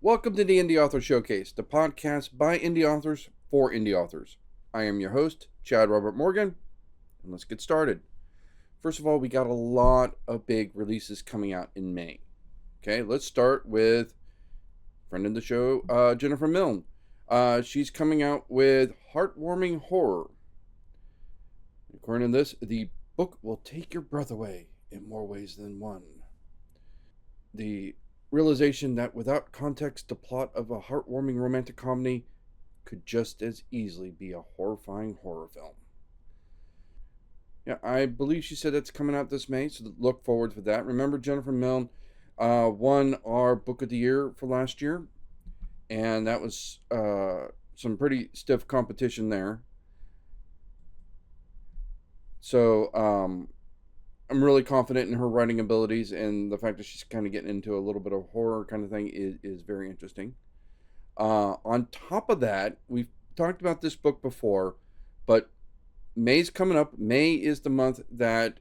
Welcome to the Indie Author Showcase, the podcast by indie authors for indie authors. I am your host, Chad Robert Morgan, and let's get started. First of all, we got a lot of big releases coming out in May. Okay, let's start with friend of the show, Jennifer Milne. She's coming out with heartwarming horror. According to this, the book will take your breath away in more ways than one. The realization that without context, the plot of a heartwarming romantic comedy could just as easily be a horrifying horror film. Yeah, I believe she said that's coming out this May, so look forward to that. Remember, Jennifer Milne won our Book of the Year for last year, and that was some pretty stiff competition there. So I'm really confident in her writing abilities, and the fact that she's kind of getting into a little bit of horror kind of thing is very interesting. On top of that, we've talked about this book before, but May's coming up. May is the month that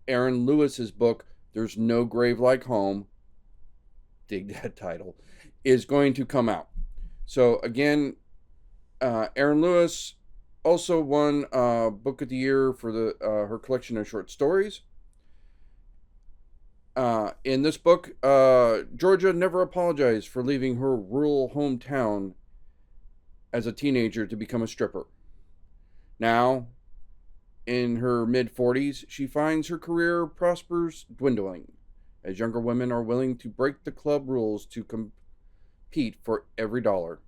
Aaron Lewis's book, There's No Grave Like Home, dig that title, is going to come out. So again, Aaron Lewis also won Book of the Year for her collection of short stories. In this book, Georgia never apologized for leaving her rural hometown as a teenager to become a stripper. Now, in her mid-40s, she finds her career prospers dwindling, as younger women are willing to break the club rules to compete for every dollar.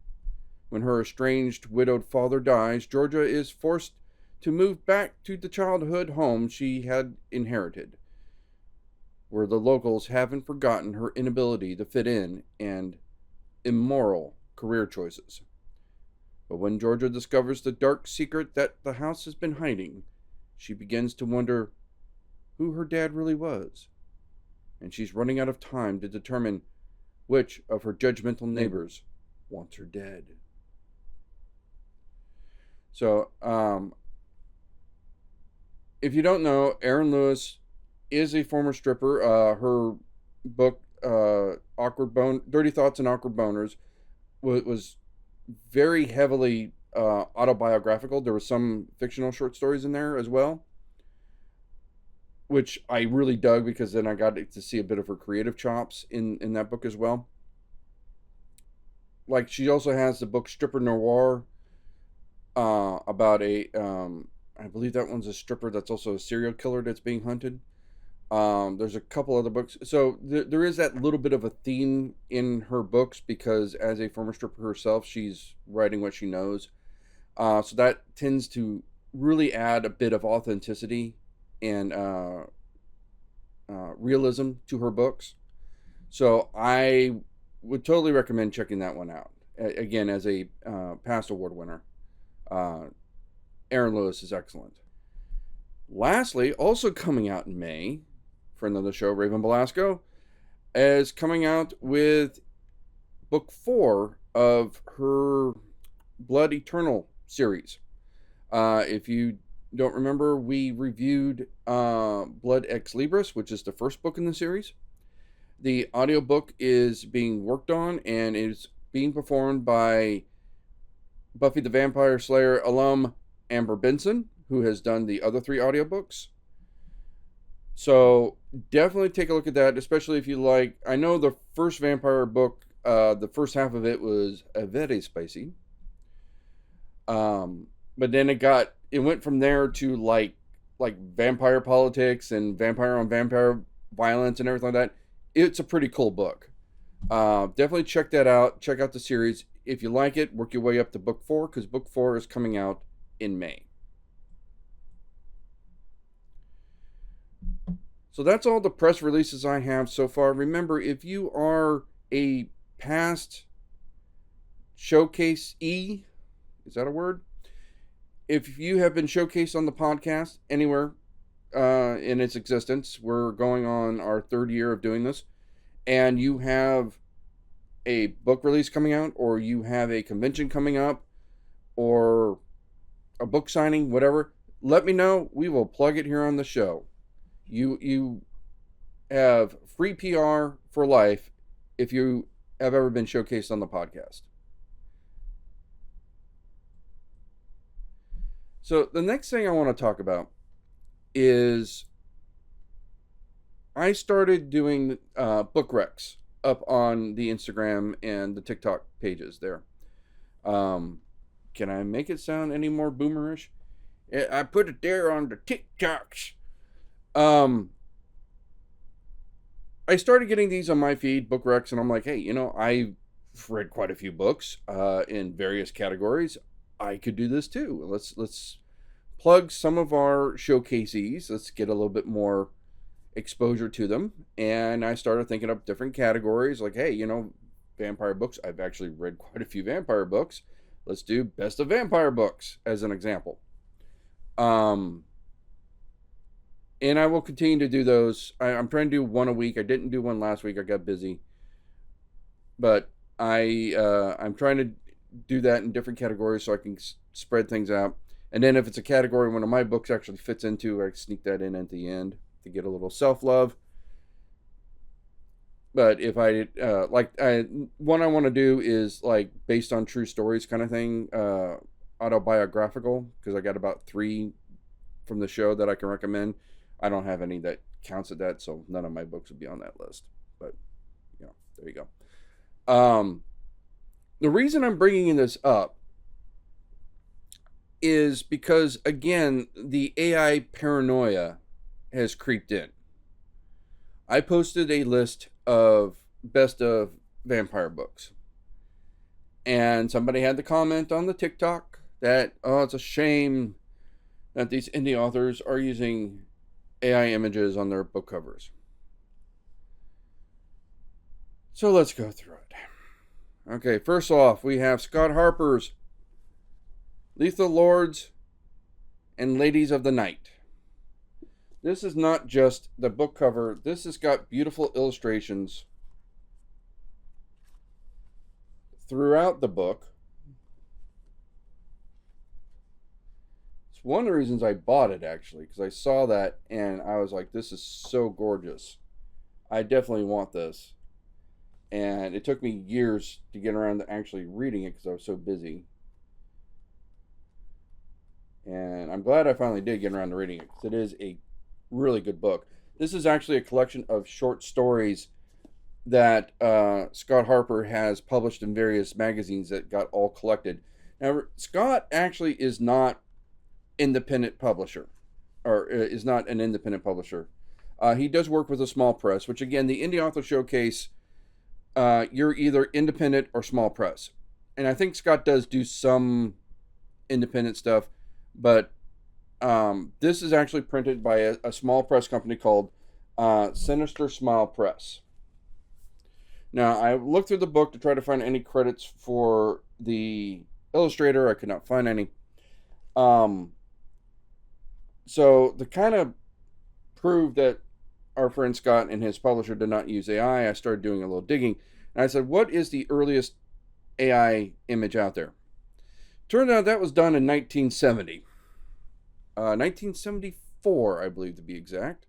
When her estranged, widowed father dies, Georgia is forced to move back to the childhood home she had inherited, where the locals haven't forgotten her inability to fit in and immoral career choices. But when Georgia discovers the dark secret that the house has been hiding, she begins to wonder who her dad really was. And she's running out of time to determine which of her judgmental neighbors wants her dead. So, if you don't know, Aaron Lewis is a former stripper. Her book, Dirty Thoughts and Awkward Boners, was very heavily autobiographical. There were some fictional short stories in there as well, which I really dug because then I got to see a bit of her creative chops in that book as well. Like, she also has the book Stripper Noir, about I believe that one's a stripper that's also a serial killer that's being hunted. There's a couple other books. So there is that little bit of a theme in her books because as a former stripper herself, she's writing what she knows. So that tends to really add a bit of authenticity and realism to her books. So I would totally recommend checking that one out. Again, as a past award winner, Aaron Lewis is excellent. Lastly, also coming out in May, friend of the show, Raven Belasco, is coming out with book 4 of her Blood Eternal series. If you don't remember, we reviewed Blood Ex Libris, which is the first book in the series. The audiobook is being worked on and is being performed by Buffy the Vampire Slayer alum Amber Benson, who has done the other 3 audiobooks. So definitely take a look at that, especially if you like. I know the first vampire book, the first half of it was very spicy. But then it went from there to like vampire politics and vampire on vampire violence and everything like that. It's a pretty cool book. Definitely check that out. Check out the series. If you like it, work your way up to book 4, because book 4 is coming out in May. So that's all the press releases I have so far. Remember, if you are a past showcase-e, is that a word? If you have been showcased on the podcast anywhere in its existence, we're going on our 3rd year of doing this, and you have a book release coming out, or you have a convention coming up, or a book signing, whatever, let me know. We will plug it here on the show. You have free PR for life if you have ever been showcased on the podcast. So the next thing I want to talk about is I started doing book recs up on the Instagram and the TikTok pages there. Can I make it sound any more boomerish? I put it there on the TikToks. I started getting these on my feed, book recs, and I'm like, hey, I've read quite a few books in various categories. I could do this too. Let's plug some of our showcasees. Let's get a little bit more exposure to them. And I started thinking up different categories, like, hey, vampire books. I've actually read quite a few vampire books. Let's do best of vampire books as an example. And I will continue to do those. I'm trying to do one a week. I didn't do one last week. I got busy. But I'm trying to do that in different categories so I can spread things out. And then if it's a category one of my books actually fits into, I sneak that in at the end to get a little self-love. But if one I want to do is like based on true stories kind of thing, autobiographical, because I got about 3 from the show that I can recommend. I don't have any that counts at that, so none of my books would be on that list. But there you go. The reason I'm bringing this up is because, again, the AI paranoia has creeped in. I posted a list of best of vampire books, and somebody had the comment on the TikTok that, it's a shame that these indie authors are using AI images on their book covers. So let's go through it. Okay, first off, we have Scott Harper's Lethal Lords and Ladies of the Night. This is not just the book cover. This has got beautiful illustrations throughout the book. It's one of the reasons I bought it, actually, because I saw that and I was like, this is so gorgeous. I definitely want this. And it took me years to get around to actually reading it because I was so busy. And I'm glad I finally did get around to reading it because it is a really good book. This is actually a collection of short stories that Scott Harper has published in various magazines that got all collected. Now, Scott actually is not independent publisher, or is not an independent publisher. He does work with a small press, which again, the Indie Author Showcase, you're either independent or small press. And I think Scott does do some independent stuff, but this is actually printed by a small press company called Sinister Smile Press. Now, I looked through the book to try to find any credits for the illustrator. I could not find any. So to kind of prove that our friend Scott and his publisher did not use AI, I started doing a little digging. And I said, what is the earliest AI image out there? Turned out that was done in 1970. 1974, I believe, to be exact.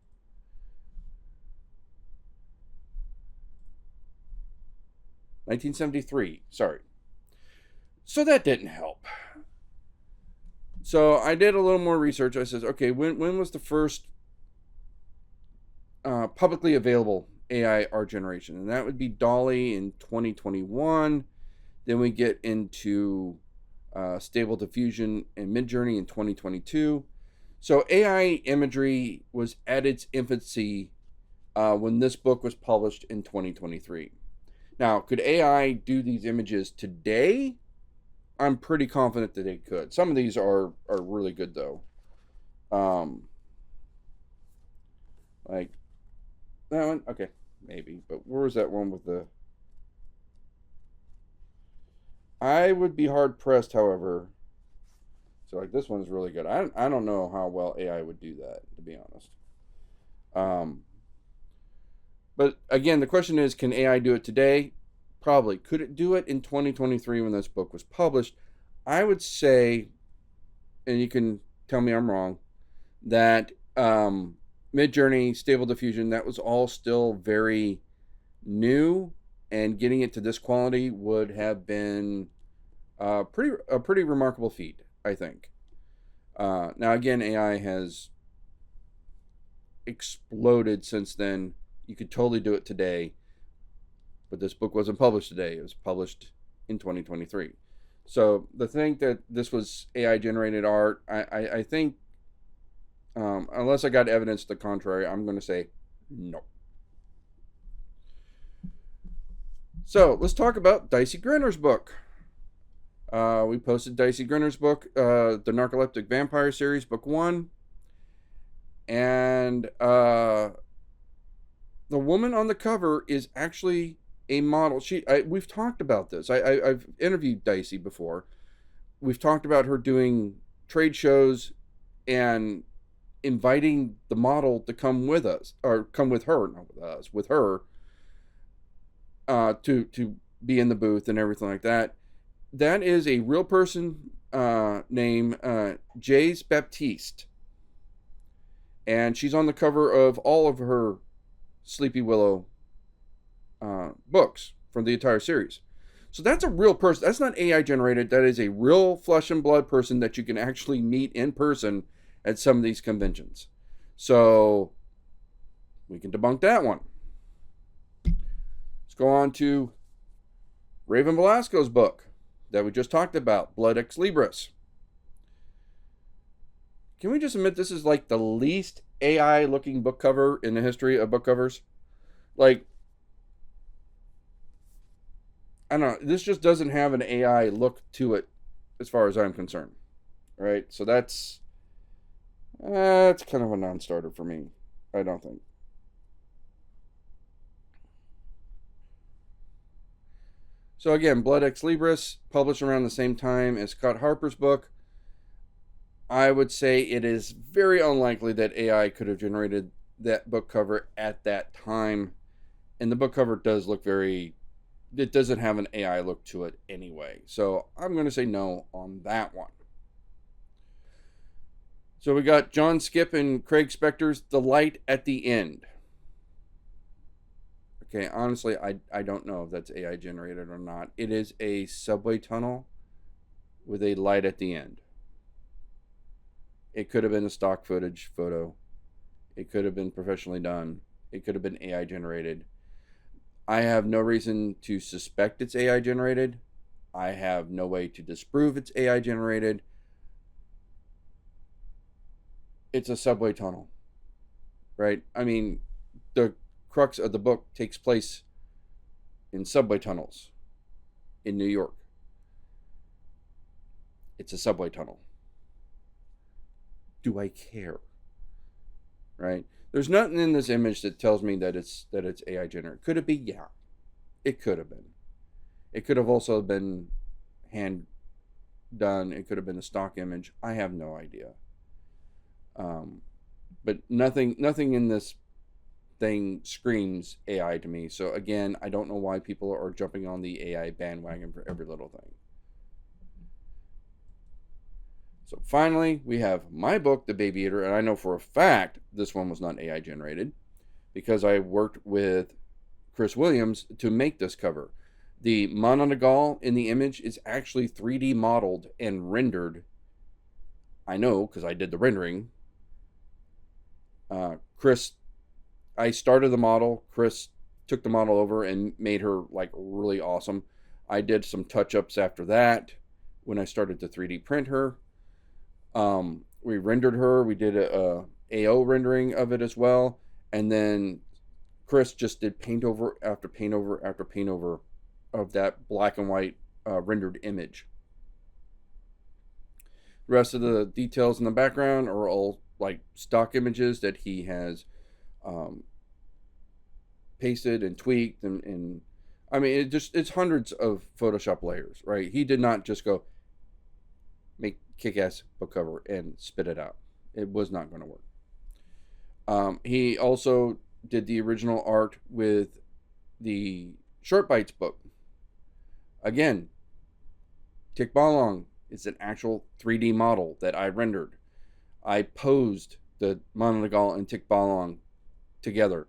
(1973), sorry. So that didn't help. So I did a little more research. I said, okay, when was the first publicly available AI art generation? And that would be Dolly in 2021. Then we get into Stable Diffusion and Midjourney in 2022. So AI imagery was at its infancy when this book was published in 2023. Now, could AI do these images today? I'm pretty confident that it could. Some of these are really good, though. Like that one? Okay, maybe. But where was that one with the... I would be hard-pressed, however. So, like, this one's really good. I don't know how well AI would do that, to be honest. But, again, the question is, can AI do it today? Probably. Could it do it in 2023 when this book was published? I would say, and you can tell me I'm wrong, that Midjourney, Stable Diffusion, that was all still very new. and getting it to this quality would have been a pretty remarkable feat, I think. Now again, AI has exploded since then. You could totally do it today, but this book wasn't published today. It was published in 2023. So the thing that this was AI generated art, I think, unless I got evidence to the contrary, I'm going to say no. So let's talk about Dicey Grinner's book. We posted Dicey Grinner's book, the Narcoleptic Vampire series, book 1. And the woman on the cover is actually a model. We've talked about this. I've interviewed Dicey before. We've talked about her doing trade shows and inviting the model to come with us, or come with her, not with us, with her, to be in the booth and everything like that. That is a real person named Jace Baptiste. And she's on the cover of all of her Sleepy Willow books from the entire series. So that's a real person. That's not AI generated. That is a real flesh and blood person that you can actually meet in person at some of these conventions. So we can debunk that one. Let's go on to Raven Belasco's book that we just talked about, Blood Ex Libris. Can we just admit this is like the least AI looking book cover in the history of book covers? Like, I don't know, this just doesn't have an AI look to it as far as I'm concerned. Right? So that's kind of a non-starter for me, I don't think. So again, Blood Ex Libris, published around the same time as Scott Harper's book. I would say it is very unlikely that AI could have generated that book cover at that time. And the book cover does look it doesn't have an AI look to it anyway. So I'm going to say no on that one. So we got John Skipp and Craig Spector's The Light at the End. Okay, honestly, I don't know if that's AI generated or not. It is a subway tunnel with a light at the end. It could have been a stock footage photo. It could have been professionally done. It could have been AI generated. I have no reason to suspect it's AI generated. I have no way to disprove it's AI generated. It's a subway tunnel, right? I mean, the crux of the book takes place in subway tunnels in New York. It's a subway tunnel. Do I care? Right? There's nothing in this image that tells me that it's AI generated. Could it be? Yeah. It could have been. It could have also been hand done. It could have been a stock image. I have no idea. But nothing in this thing screams AI to me. So again, I don't know why people are jumping on the AI bandwagon for every little thing. So finally, we have my book, The Baby Eater, and I know for a fact this one was not AI generated because I worked with Chris Williams to make this cover. The Mononagal in the image is actually 3D modeled and rendered. I know because I did the rendering. Chris, I started the model. Chris took the model over and made her like really awesome. I did some touch-ups after that when I started to 3D print her. We rendered her. We did a AO rendering of it as well. And then Chris just did paint over after paint over after paint over of that black and white rendered image. The rest of the details in the background are all like stock images that he has pasted and tweaked and I mean it's hundreds of Photoshop layers, right? He did not just go make kick-ass book cover and spit it out. It was not going to work. He also did the original art with the Short Bites book. Again, Tik Balong is an actual 3D model that I rendered. I posed the Mononagal and Tik Balong together.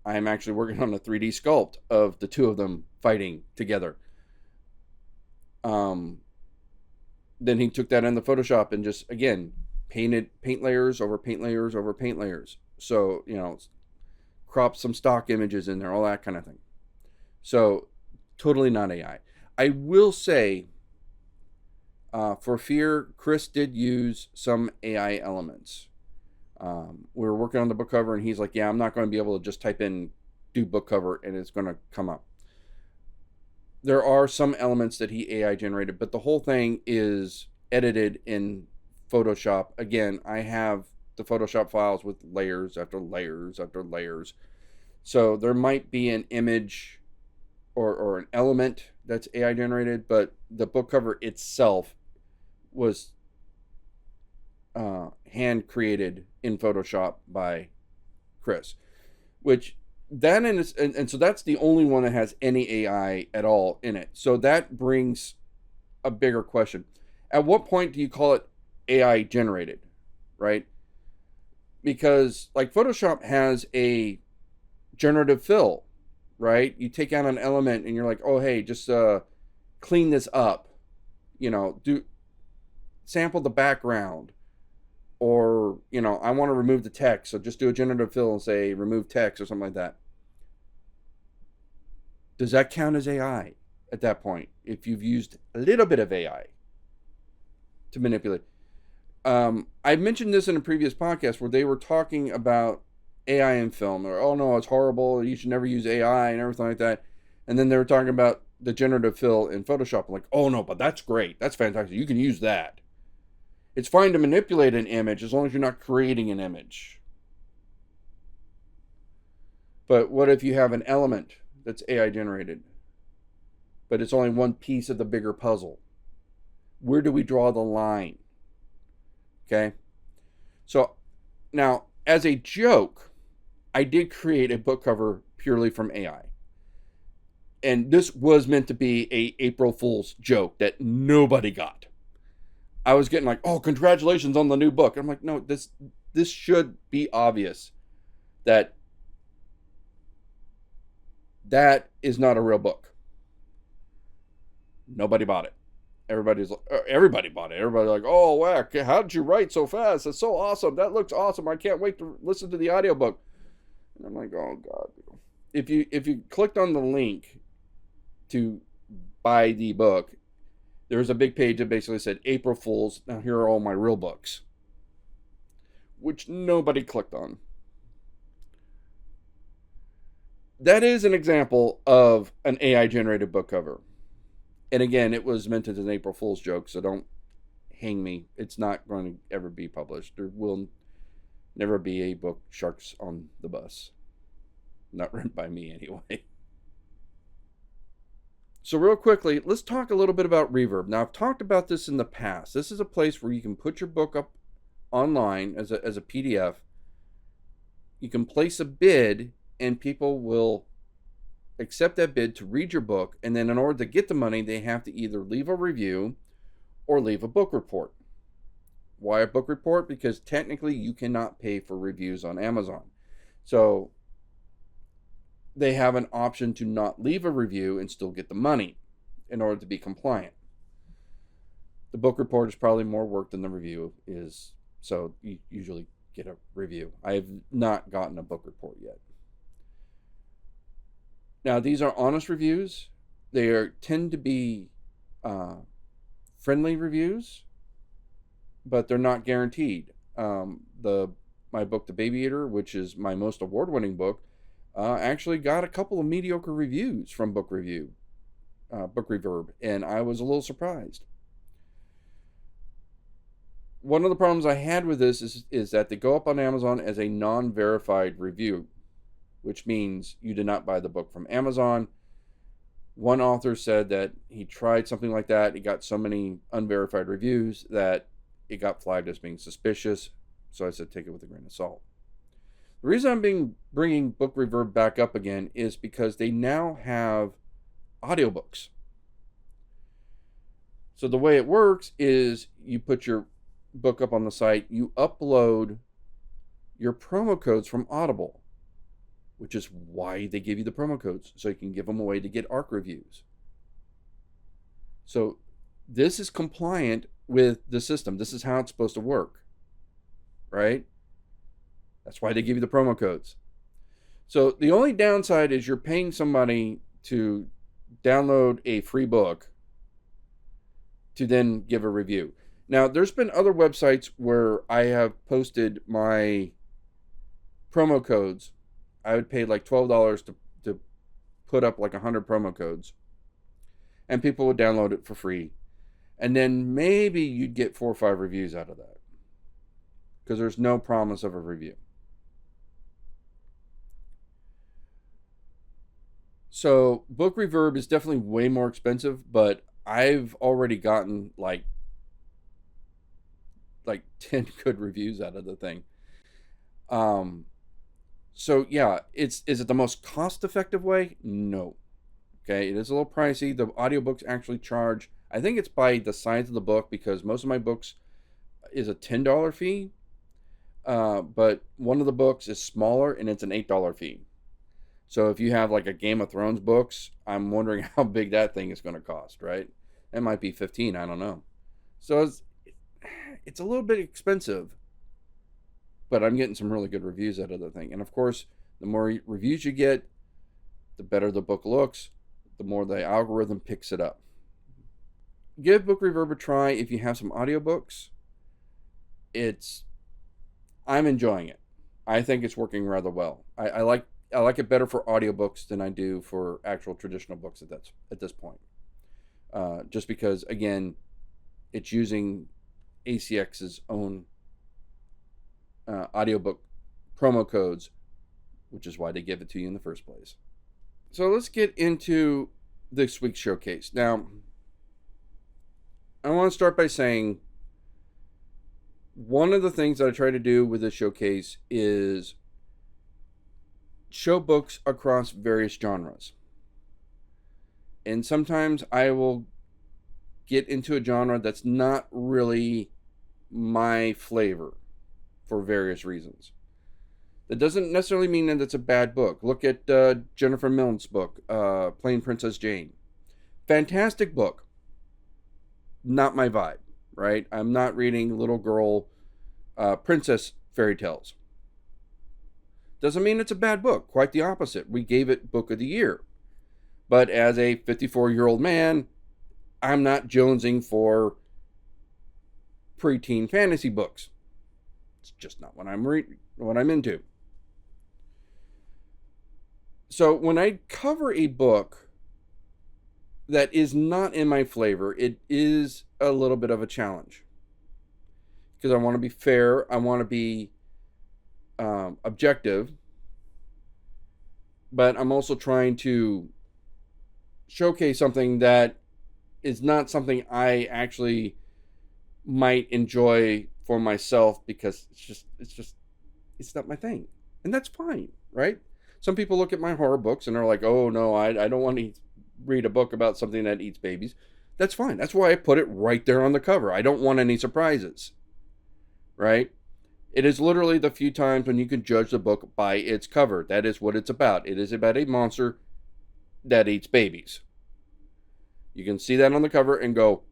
I'm actually working on a 3D sculpt of the two of them fighting together. Then he took that in the Photoshop and just, again, paint layers over paint layers over paint layers. So, crop some stock images in there, all that kind of thing. So, totally not AI. I will say, for Fear, Chris did use some AI elements. We were working on the book cover, and he's like, yeah, I'm not going to be able to just type in do book cover and it's going to come up. There are some elements that he AI generated, but the whole thing is edited in Photoshop. Again, I have the Photoshop files with layers after layers after layers. So there might be an image or an element that's AI generated, but the book cover itself was hand created in Photoshop by Chris, which then and so that's the only one that has any AI at all in it. So that brings a bigger question. At what point do you call it AI generated, right? Because like Photoshop has a generative fill, right? You take out an element and you're like, oh, hey, just clean this up, do sample the background, or, I want to remove the text. So just do a generative fill and say remove text or something like that. Does that count as AI at that point? If you've used a little bit of AI to manipulate. I mentioned this in a previous podcast where they were talking about AI in film, or, oh no, it's horrible, you should never use AI and everything like that. And then they were talking about the generative fill in Photoshop. I'm like, oh no, but that's great. That's fantastic. You can use that. It's fine to manipulate an image as long as you're not creating an image. But what if you have an element that's AI generated, but it's only one piece of the bigger puzzle? Where do we draw the line? Okay. So now, as a joke, I did create a book cover purely from AI. And this was meant to be a April Fool's joke that nobody got. I was getting like, oh, congratulations on the new book. I'm like, no, this should be obvious that is not a real book. Nobody bought it. Everybody bought it. Everybody like, oh, wow, how did you write so fast? That's so awesome. That looks awesome. I can't wait to listen to the audiobook. And I'm like, oh God. If you clicked on the link to buy the book, there was a big page that basically said, April Fools, now here are all my real books. Which nobody clicked on. That is an example of an AI-generated book cover. And again, it was meant as an April Fool's joke, so don't hang me. It's not going to ever be published. There will never be a book, Sharks on the Bus. Not written by me, anyway. So real quickly, let's talk a little bit about Reverb. Now, I've talked about this in the past. This is a place where you can put your book up online as a PDF. You can place a bid, and people will accept that bid to read your book. And then in order to get the money, they have to either leave a review or leave a book report. Why a book report? Because technically you cannot pay for reviews on Amazon. So they have an option to not leave a review and still get the money in order to be compliant. The book report is probably more work than the review is, so you usually get a review. I have not gotten a book report yet. Now, these are honest reviews. They tend to be friendly reviews, but they're not guaranteed. My book, The Baby Eater, which is my most award-winning book, actually got a couple of mediocre reviews from BookReverb, and I was a little surprised. One of the problems I had with this is that they go up on Amazon as a non-verified review, which means you did not buy the book from Amazon. One author said that he tried something like that. He got so many unverified reviews that it got flagged as being suspicious. So I said, take it with a grain of salt. The reason I'm bringing BookReverb back up again is because they now have audiobooks. So the way it works is you put your book up on the site, you upload your promo codes from Audible, which is why they give you the promo codes, so you can give them away to get ARC reviews. So this is compliant with the system. This is how it's supposed to work, right? That's why they give you the promo codes. So the only downside is you're paying somebody to download a free book to then give a review. Now, there's been other websites where I have posted my promo codes. I would pay like $12 to put up like 100 promo codes. And people would download it for free. And then maybe you'd get 4 or 5 reviews out of that. Because there's no promise of a review. So BookReverb is definitely way more expensive, but I've already gotten like 10 good reviews out of the thing. So yeah, is it the most cost-effective way? No. Okay, it is a little pricey. The audiobooks actually charge, I think it's by the size of the book, because most of my books is a $10 fee. But one of the books is smaller and it's an $8 fee. So if you have like a Game of Thrones books, I'm wondering how big that thing is going to cost, right? It might be 15, I don't know. So it's a little bit expensive, but I'm getting some really good reviews out of the thing. And of course, the more reviews you get, the better the book looks, the more the algorithm picks it up. Give BookReverb a try if you have some audiobooks. I'm enjoying it. I think it's working rather well. I like it better for audiobooks than I do for actual traditional books at this point. Just because, again, it's using ACX's own audiobook promo codes, which is why they give it to you in the first place. So let's get into this week's showcase. Now, I want to start by saying one of the things that I try to do with this showcase is show books across various genres. And sometimes I will get into a genre that's not really my flavor for various reasons. That doesn't necessarily mean that it's a bad book. Look at Jennifer Milne's book, Plain Princess Jane. Fantastic book. Not my vibe, right? I'm not reading little girl princess fairy tales. Doesn't mean it's a bad book. Quite the opposite. We gave it Book of the Year. But as a 54-year-old man, I'm not jonesing for preteen fantasy books. It's just not what I'm into. So when I cover a book that is not in my flavor, it is a little bit of a challenge. Because I want to be fair, I want to be objective, but I'm also trying to showcase something that is not something I actually might enjoy for myself, because it's not my thing. And that's fine, right? Some people look at my horror books and are like, oh no, I don't want to read a book about something that eats babies. That's fine. That's why I put it right there on the cover. I don't want any surprises, right? It is literally the few times when you can judge the book by its cover. That is what it's about. It is about a monster that eats babies. You can see that on the cover and go,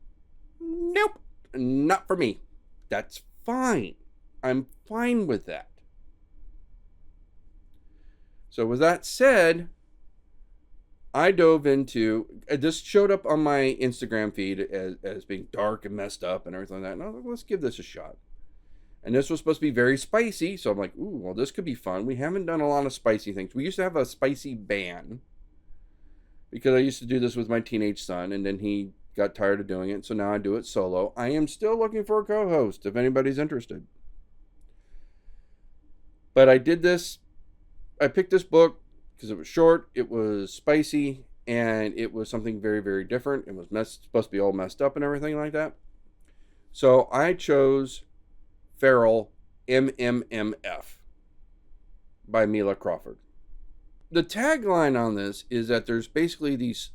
nope, not for me. That's fine. I'm fine with that. So with that said, I dove into, this showed up on my Instagram feed as being dark and messed up and everything like that. And I was like, let's give this a shot. And this was supposed to be very spicy. So I'm like, ooh, well, this could be fun. We haven't done a lot of spicy things. We used to have a spicy ban, because I used to do this with my teenage son, and then he got tired of doing it. So now I do it solo. I am still looking for a co-host if anybody's interested. But I did this. I picked this book because it was short, it was spicy, and it was something very, very different. It was supposed to be all messed up and everything like that. So I chose Feral MMMF by Mila Crawford. The tagline on this is that there's basically these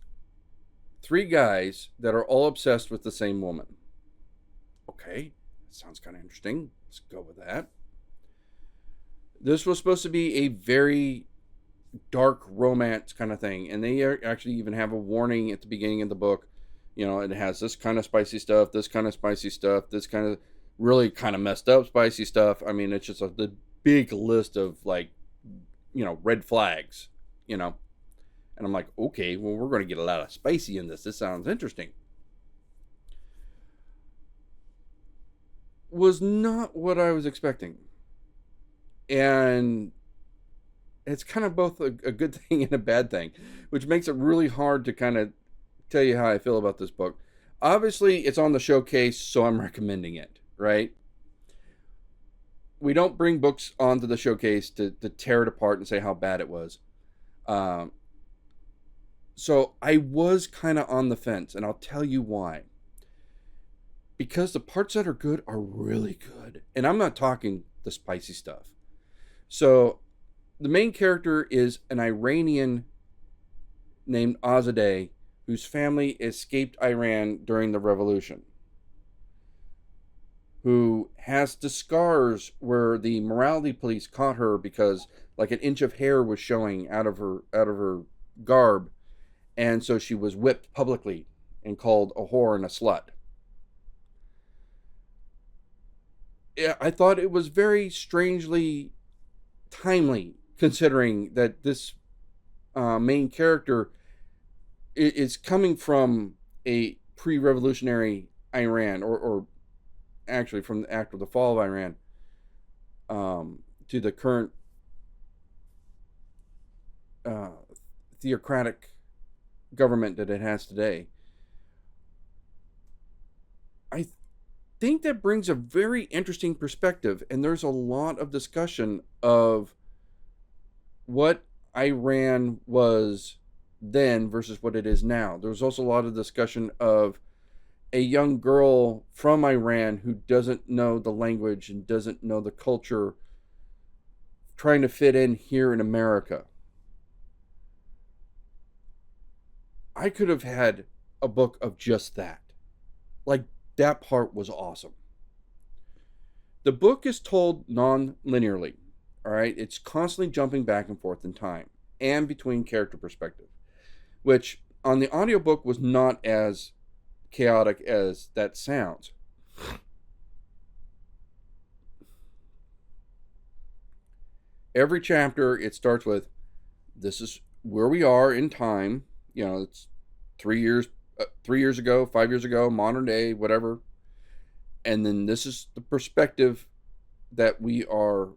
3 guys that are all obsessed with the same woman. Okay, that sounds kind of interesting. Let's go with that. This was supposed to be a very, dark romance kind of thing. And they actually even have a warning at the beginning of the book. You know, it has this kind of spicy stuff, this kind of spicy stuff, this kind of really kind of messed up spicy stuff. I mean, it's just the big list of, like, you know, red flags, you know. And I'm like, okay, well, we're going to get a lot of spicy in this. This sounds interesting. Was not what I was expecting. And it's kind of both a good thing and a bad thing, which makes it really hard to kind of tell you how I feel about this book. Obviously, it's on the showcase, so I'm recommending it, right? We don't bring books onto the showcase to tear it apart and say how bad it was. So I was kind of on the fence, and I'll tell you why. Because the parts that are good are really good. And I'm not talking the spicy stuff. So the main character is an Iranian named Azadeh, whose family escaped Iran during the revolution, who has the scars where the morality police caught her because, like, an inch of hair was showing out of her garb, and so she was whipped publicly and called a whore and a slut. I thought it was very strangely timely, considering that this main character is coming from a pre-revolutionary Iran, or actually from after the fall of Iran, to the current theocratic government that it has today. I think that brings a very interesting perspective, and there's a lot of discussion of what Iran was then versus what it is now. There's also a lot of discussion of a young girl from Iran who doesn't know the language and doesn't know the culture, trying to fit in here in America. I could have had a book of just that. Like, that part was awesome. The book is told non-linearly, all right? It's constantly jumping back and forth in time and between character perspective, which on the audiobook was not as chaotic as that sounds. Every chapter, it starts with, this is where we are in time. You know, it's 3 years ago, 5 years ago, modern day, whatever. And then this is the perspective that we are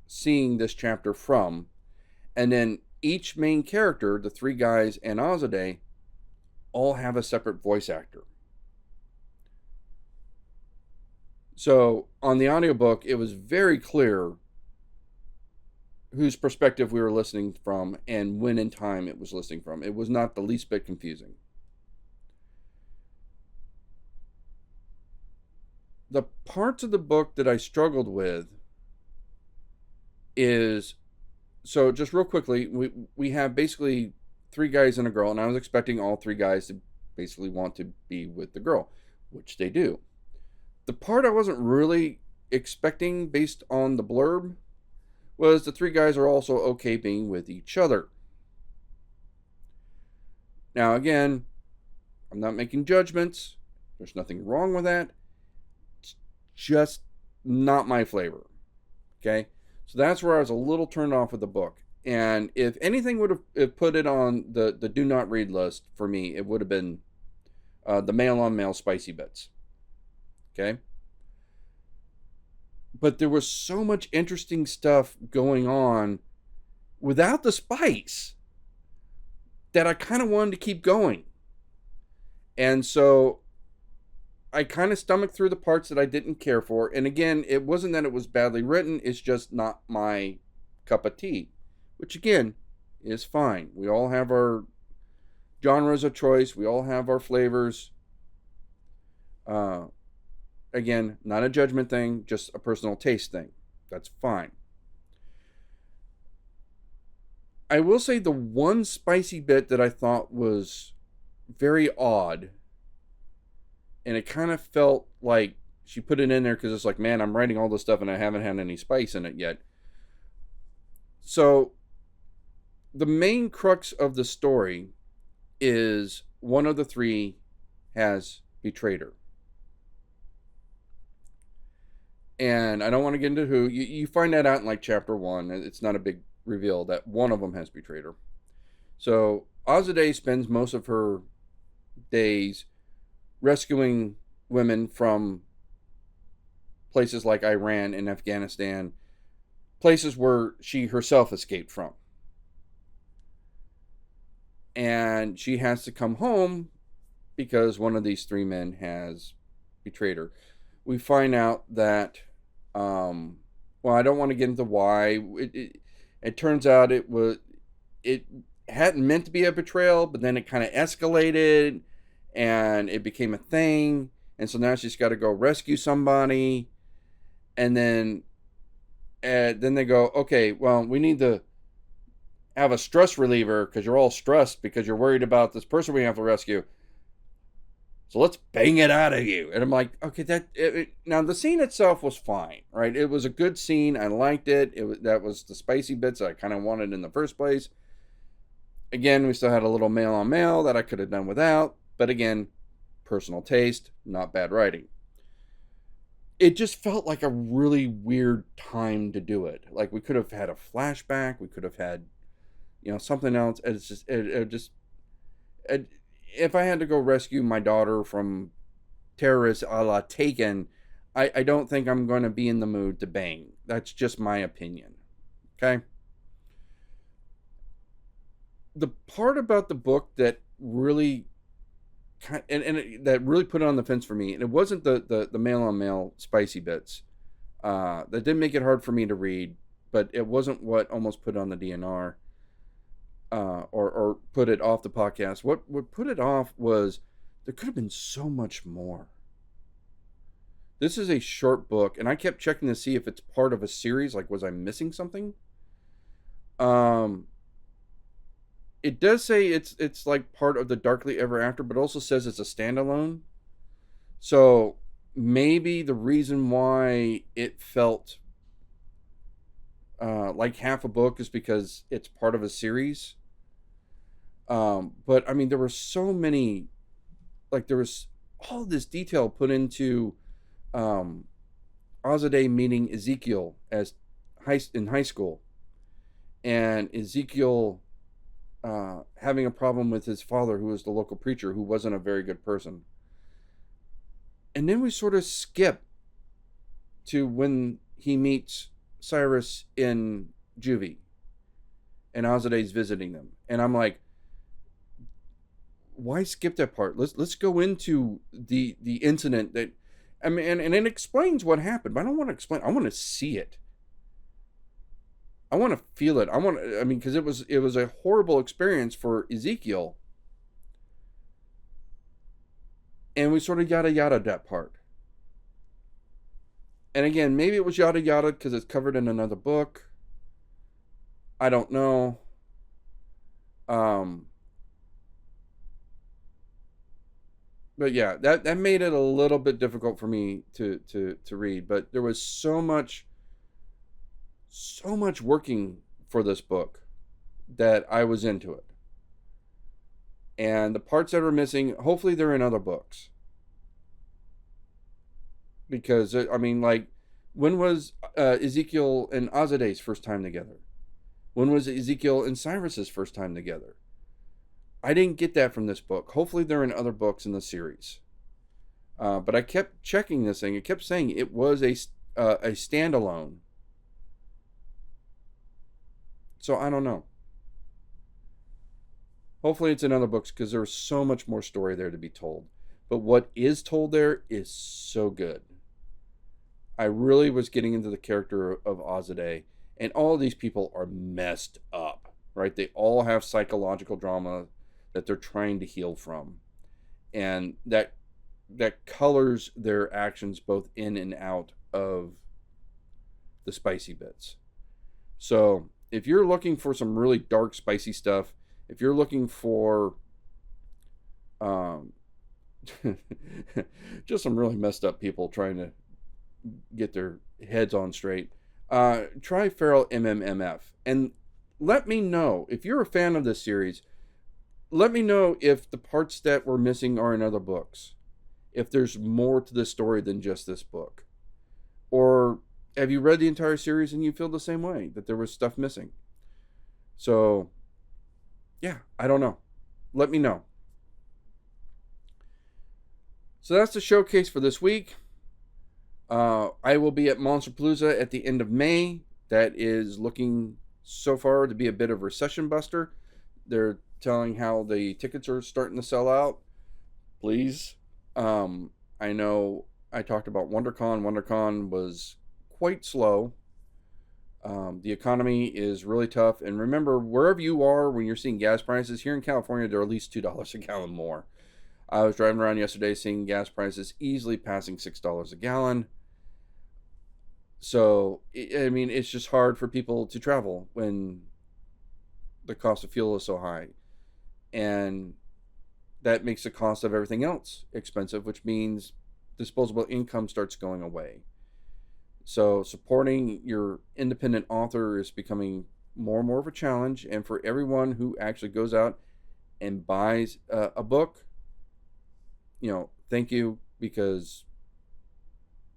seeing this chapter from. And then each main character, the three guys and Azadeh, all have a separate voice actor. So on the audiobook, it was very clear whose perspective we were listening from and when in time it was listening from. It was not the least bit confusing. The parts of the book that I struggled with is, so just real quickly, we have basically three guys and a girl, and I was expecting all three guys to basically want to be with the girl, which they do. The part I wasn't really expecting based on the blurb was the three guys are also okay being with each other. Now, again, I'm not making judgments. There's nothing wrong with that. It's just not my flavor. Okay? So that's where I was a little turned off with the book. And if anything would have put it on the do not read list for me, it would have been the male on male spicy bits. Okay? But there was so much interesting stuff going on without the spice that I kind of wanted to keep going. And so I kind of stomached through the parts that I didn't care for. And again, it wasn't that it was badly written. It's just not my cup of tea. Which, again, is fine. We all have our genres of choice. We all have our flavors. Again, not a judgment thing, just a personal taste thing. That's fine. I will say the one spicy bit that I thought was very odd, and it kind of felt like she put it in there because it's like, man, I'm writing all this stuff and I haven't had any spice in it yet. So the main crux of the story is one of the three has betrayed her. And I don't want to get into who. You find that out in like chapter 1. It's not a big reveal that one of them has betrayed her. So Azadeh spends most of her days rescuing women from places like Iran and Afghanistan, places where she herself escaped from. And she has to come home because one of these three men has betrayed her. We find out that, well, I don't want to get into why. It turns out it hadn't meant to be a betrayal, but then it kind of escalated and it became a thing. And so now she's got to go rescue somebody. And then they go, okay, well, we need to have a stress reliever because you're all stressed because you're worried about this person we have to rescue. So let's bang it out of you. And I'm like, okay, now the scene itself was fine, right? It was a good scene. I liked it. That was the spicy bits I kind of wanted in the first place. Again, we still had a little male on male that I could have done without. But again, personal taste, not bad writing. It just felt like a really weird time to do it. Like we could have had a flashback. We could have had, something else. It's just, if I had to go rescue my daughter from terrorists a la Taken, I don't think I'm going to be in the mood to bang. That's just my opinion. Okay? The part about the book that really that really put it on the fence for me, and it wasn't the male on male spicy bits. That didn't make it hard for me to read, but it wasn't what almost put it on the DNR. Or put it off the podcast. What put it off was there could have been so much more. This is a short book, and I kept checking to see if it's part of a series. Like, was I missing something? It does say it's like part of the Darkly Ever After, but also says it's a standalone. So maybe the reason why it felt like half a book is because it's part of a series. But I mean, there were so many, like there was all this detail put into Azadeh meeting Ezekiel in high school, and Ezekiel having a problem with his father, who was the local preacher, who wasn't a very good person. And then we sort of skip to when he meets Cyrus in juvie, and Azadeh's visiting them, and I'm like, why skip that part? Let's go into the incident that, I mean, and it explains what happened, but I don't want to explain. I want to see it. I want to feel it. Because it was a horrible experience for Ezekiel, and we sort of yada yada that part. And again, maybe it was yada yada because it's covered in another book. I don't know. But yeah, that made it a little bit difficult for me to read. But there was so much working for this book that I was into it. And the parts that are missing, hopefully they're in other books. Because, I mean, like, when was Ezekiel and Azadeh's first time together? When was Ezekiel and Cyrus's first time together? I didn't get that from this book. Hopefully they're in other books in the series. But I kept checking this thing. It kept saying it was a standalone. So I don't know. Hopefully it's in other books because there's so much more story there to be told. But what is told there is so good. I really was getting into the character of Azadeh. And all of these people are messed up, right? They all have psychological drama that they're trying to heal from. And that colors their actions both in and out of the spicy bits. So if you're looking for some really dark, spicy stuff, if you're looking for just some really messed up people trying to get their heads on straight, try Feral MMMF. And let me know if you're a fan of this series. Let me know if the parts that were missing are in other books, if there's more to this story than just this book, or have you read the entire series and you feel the same way, that there was stuff missing? So yeah, I don't know. Let me know. So that's the showcase for this week. I will be at Monsterpalooza at the end of May. That is looking so far to be a bit of a recession buster. They're telling how the tickets are starting to sell out. Please. I know I talked about WonderCon. WonderCon was quite slow. The economy is really tough. And remember, wherever you are, when you're seeing gas prices, here in California, they're at least $2 a gallon more. I was driving around yesterday seeing gas prices easily passing $6 a gallon. So, I mean, it's just hard for people to travel when the cost of fuel is so high. And that makes the cost of everything else expensive, which means disposable income starts going away. So supporting your independent author is becoming more and more of a challenge. And for everyone who actually goes out and buys a book, thank you, because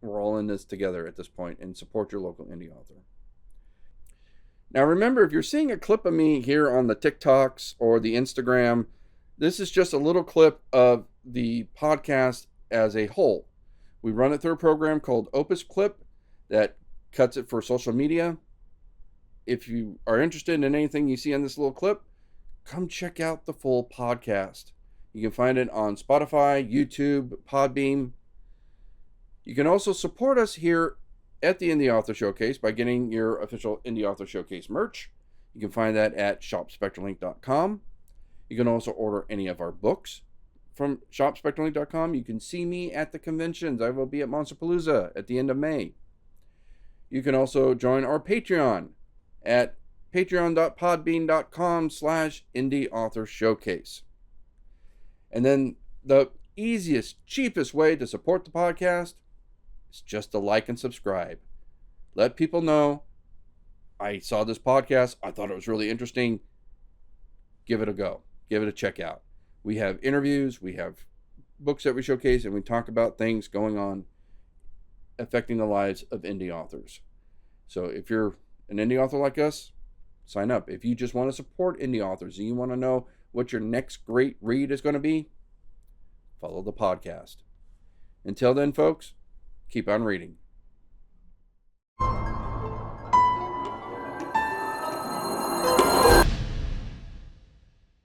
we're all in this together at this point, and support your local indie author. Now remember, if you're seeing a clip of me here on the TikToks or the Instagram, this is just a little clip of the podcast as a whole. We run it through a program called Opus Clip that cuts it for social media. If you are interested in anything you see on this little clip, come check out the full podcast. You can find it on Spotify, YouTube, Podbean. You can also support us here at the Indie Author Showcase by getting your official Indie Author Showcase merch. You can find that at shopspectralink.com. You can also order any of our books from shopspectralink.com. You can see me at the conventions. I will be at Monsterpalooza at the end of May. You can also join our Patreon at patreon.podbean.com/Indie Author Showcase. And then the easiest, cheapest way to support the podcast is just to like and subscribe. Let people know, I saw this podcast, I thought it was really interesting. Give it a go. Give it a check out. We have interviews, we have books that we showcase, and we talk about things going on affecting the lives of indie authors. So if you're an indie author like us, sign up. If you just want to support indie authors and you want to know what your next great read is going to be, follow the podcast. Until then, folks, keep on reading.